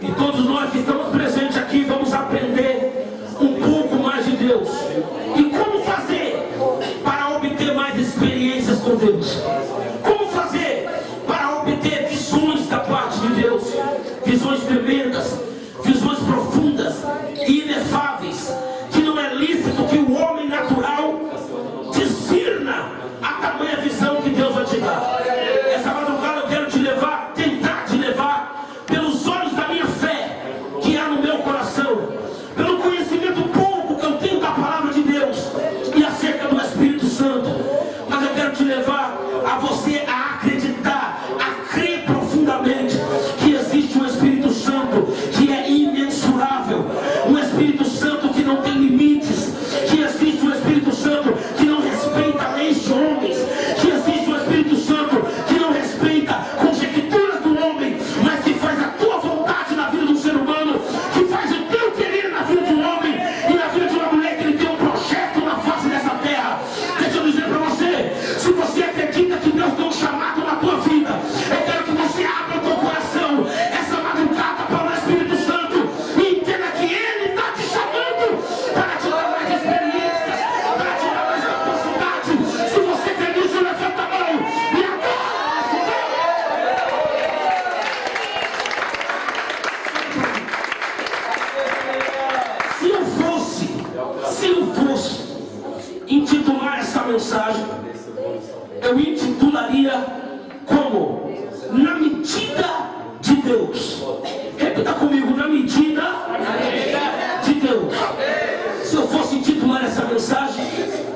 E todos nós que estamos presentes aqui vamos aprender um pouco mais de Deus. E como fazer para obter mais experiências com Deus? Como fazer para obter visões da parte de Deus? Visões tremendas, visões profundas e inefáveis, que não é lícito que o homem natural discirna a tamanha visão que Deus vai te dar. Essa madrugada eu quero te levar, tentar te levar pelos olhos da minha fé que há no meu coração, pelo conhecimento pouco que eu tenho da palavra de Deus e acerca do Espírito Santo. Mas eu quero te levar a você a acreditar, a crer profundamente que existe um Espírito Santo que é imensurável, um Espírito Santo que não tem limites, que existe um Espírito Santo que não respeita leis de homens, que existe um Espírito Santo que não respeita conjecturas do homem, mas que faz a tua vontade na vida do ser humano, que faz o teu querer na vida de um homem e na vida de uma mulher, que ele tem um projeto na face dessa terra. Deixa eu dizer para você, se você acredita que Deus tem um chamado na tua vida, eu quero que você abra o teu coração essa madrugada para o Espírito Santo e entenda que Ele está te chamando para te dar mais experiências, para te dar mais capacidade. Se você quer isso, levanta a mão e adora. Se eu fosse intitular essa mensagem, eu intitularia como Na Medida de Deus. Repita comigo: na medida de Deus. Se eu fosse intitular essa mensagem,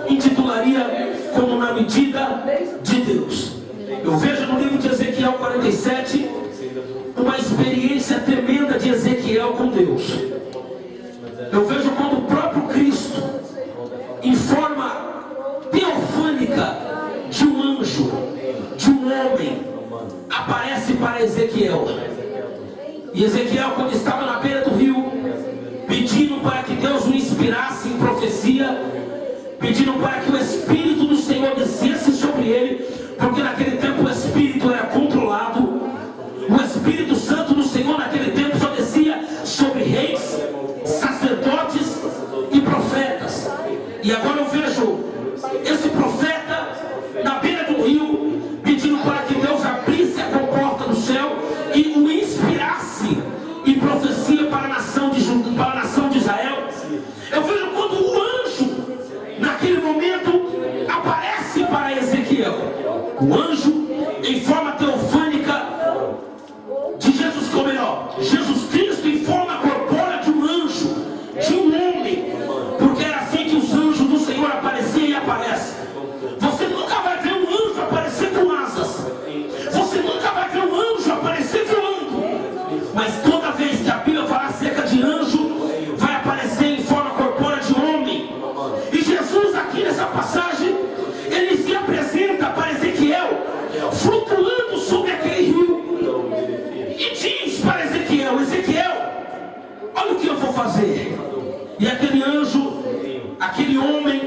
intitularia como Na Medida de Deus. Eu vejo no livro de Ezequiel 47 uma experiência tremenda de Ezequiel com Deus. Eu vejo quando o próprio Cristo, em forma teofânica de um anjo, de um homem, aparece para Ezequiel. E Ezequiel, quando estava na beira do rio, pedindo para que Deus o inspirasse em profecia, pedindo para que o Espírito do Senhor descesse sobre ele, porque naquele tempo o Espírito era controlado. O Espírito Santo do Senhor naquele tempo só descia sobre reis, sacerdotes e profetas. E agora eu vejo esse profeta na beira do rio, pedindo para que Deus abrisse a comporta do céu e o inspirasse em profecia para a nação de Israel. Eu vejo quando o anjo, naquele momento, aparece para Ezequiel. O anjo, em forma teofânica de Jesus, ou melhor, Jesus Cristo em forma corpórea de um anjo, de um homem, porque era assim que os anjos do Senhor apareciam e aparecem. Você nunca vai ver um anjo aparecer com asas, você nunca vai ver um anjo aparecer voando, mas toda vez que a Bíblia fala acerca de anjo, vai aparecer em forma corpórea de homem. E Jesus, aqui nessa passagem, ele se apresenta para Ezequiel flutuando sobre aquele rio e diz para Ezequiel: Ezequiel, olha o que eu vou fazer. E aquele anjo, aquele homem,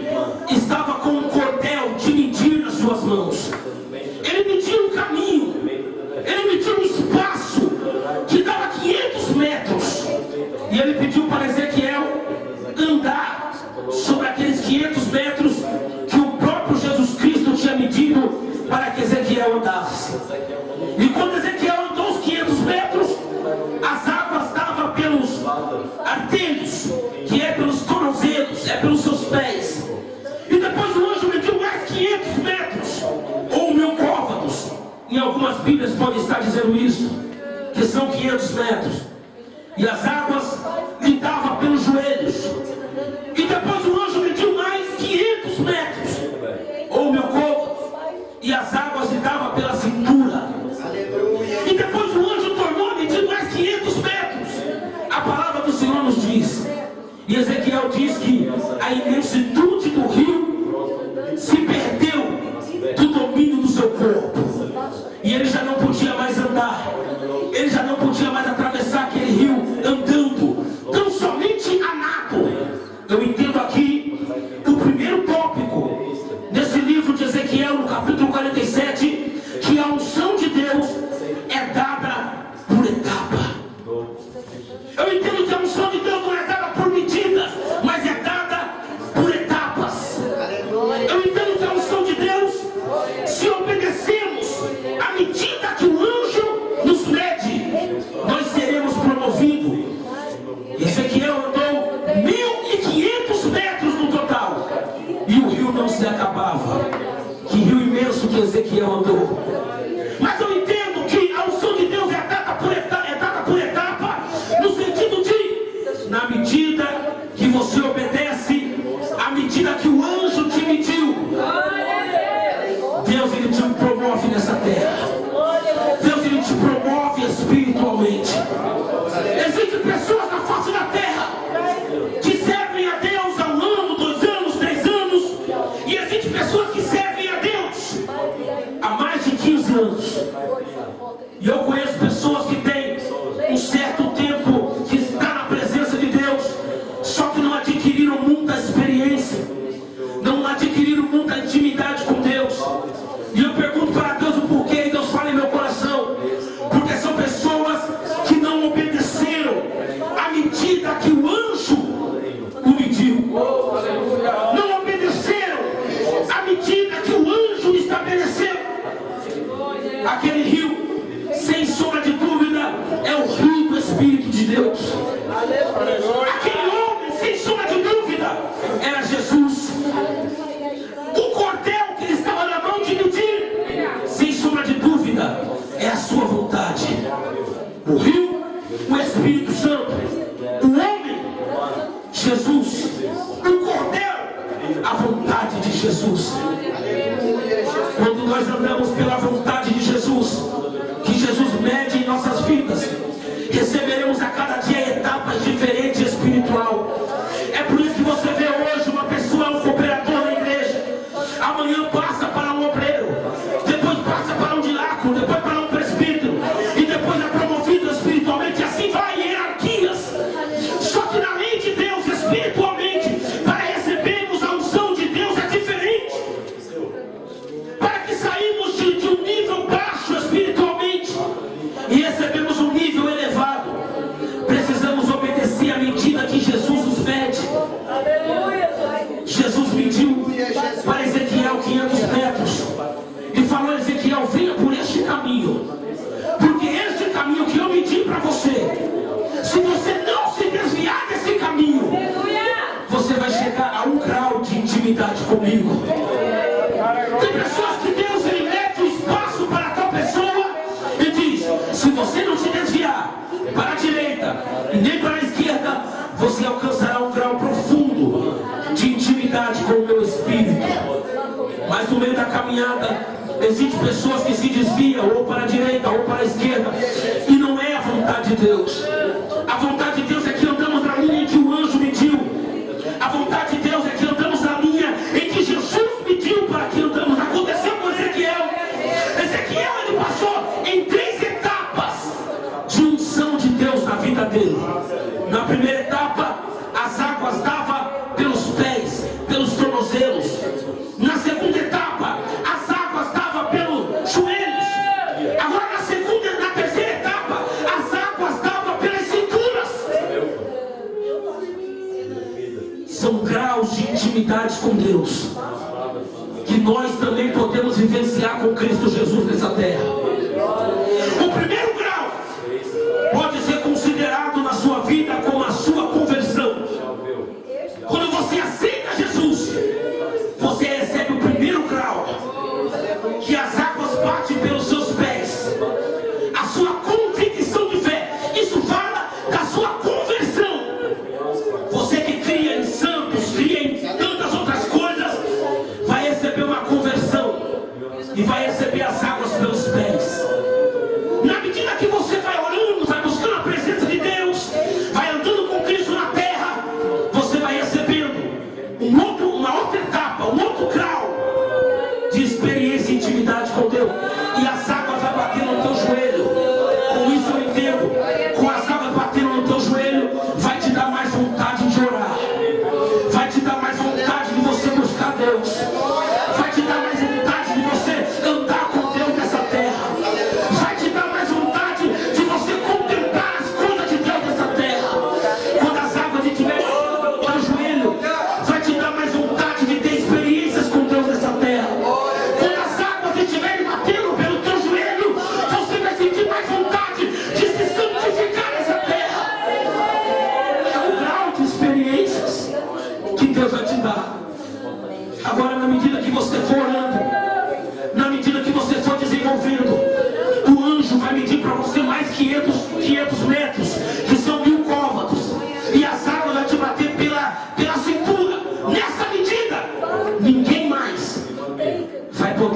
estava com um cordel de medir nas suas mãos. Ele mediu um caminho, ele mediu um espaço que dava 500 metros. E ele pediu para Ezequiel andar sobre aqueles 500 metros que o próprio Jesus Cristo tinha medido para que Ezequiel andasse. E quando Ezequiel andou os 500 metros, as águas davam pelos artelhos, que é pelos tornozelos, é pelos seus pés. E depois o anjo mediu mais 500 metros, ou 1000 côvados. Em algumas Bíblias pode estar dizendo isso, que são 500 metros. E as águas lhe davam pelos joelhos. E depois o anjo mediu mais 500 metros, ou 1000 côvados. E as águas lhe davam pela cintura. E depois o anjo tornou a medir mais 500 metros. A palavra do Senhor nos diz, e Ezequiel diz que a imensidão do rio se perdeu do domínio do seu corpo. E ele já não podia mais andar, ele já não podia mais atravessar aquele rio andando, tão somente a nado. Eu entendo aqui o primeiro tópico nesse livro de Ezequiel, no capítulo 47, que a unção de Deus é dada por etapa. Ezequiel andou. Mas eu entendo que a unção de Deus é dada por etapa, no sentido de, na medida que você obedece, à medida que o anjo te mediu, Deus ele te promove nessa terra. Deus ele te promove espiritualmente. Existem pessoas na face da terra que servem a Deus há 1 ano, 2 anos, 3 anos, e existem pessoas que servem a Deus há mais de 15 anos. E eu conheço pessoas que têm um certo tempo que está na presença de Deus, só que não adquiriram muita experiência, não adquiriram muita intimidade com Deus. E eu pergunto para Deus o porquê, e Deus fala em meu coração: porque são pessoas que não obedeceram à medida que o anjo o mediu. Não obedeceram à medida que o anjo estabeleceu. Aquele rio, sem sombra de dúvida, é o rio do Espírito de Deus. Aquele homem, sem sombra de dúvida, era Jesus. O cordel que ele estava na mão de medir, sem sombra de dúvida, é a sua vontade. O rio, o Espírito Santo. O homem, Jesus. O cordel, a vontade de Jesus. Quando nós andamos pela vontade de Jesus, que Jesus mede em nossas vidas, receberemos a cada dia etapas diferentes espiritual. É por isso que você vê hoje uma pessoa, um cooperador na igreja, amanhã passa para um obreiro, depois passa para um diácono, depois para um presbítero, e depois é promovido espiritualmente. Assim vai, hierarquias. Só que na lei de Deus, espiritualmente, para recebermos a unção de Deus é diferente. Para que saímos de um nível baixo espiritualmente e recebemos um nível elevado, precisamos obedecer à medida que Jesus nos mede. Jesus mediu para Ezequiel 500 metros e falou: Ezequiel, venha por este caminho, porque este caminho que eu medi para você, se você não se desviar desse caminho, você vai chegar a 1 grau de intimidade comigo. Tem pessoas que Deus ele mede o espaço para tal pessoa e diz: se você não se desviar para a direita e nem para a esquerda, você alcançará 1 grau profundo de intimidade com o meu espírito. Mas no meio da caminhada existem pessoas que se desviam ou para a direita ou para a esquerda, e não é a vontade de Deus. A vontade de Deus é que andamos na linha em que o anjo mediu. A vontade de Deus é que andamos na linha em que Jesus mediu para que andamos. Aconteceu com Ezequiel. Ezequiel ele passou em 3 etapas de unção de Deus na vida dele. Na primeira etapa, as águas davam pelos pés, pelos tornozelos. Na segunda etapa, as águas davam pelos joelhos. Agora na terceira etapa, as águas davam pelas cinturas. São graus de intimidade com Deus que nós também podemos vivenciar com Cristo Jesus nessa terra. O primeiro grau pode ser considerado na sua vida como a sua conversão. Quando você aceita Jesus, você recebe o primeiro grau, que as águas batem pelos seus pés. A sua convicção de fé, isso fala da sua conversão. Você que cria em santos, cria em tantas outras coisas, vai receber uma conversão e vai receber as águas pelos pés.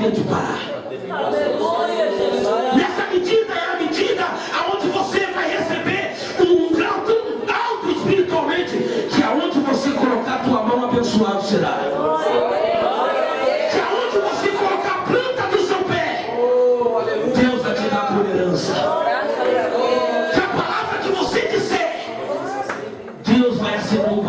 poder de parar. Nessa medida é a medida aonde você vai receber um grau tão alto espiritualmente que aonde você colocar a tua mão, abençoado será. Que aonde você colocar a planta do seu pé, Deus vai te dar por herança. Que a palavra que você disser, Deus vai assinar um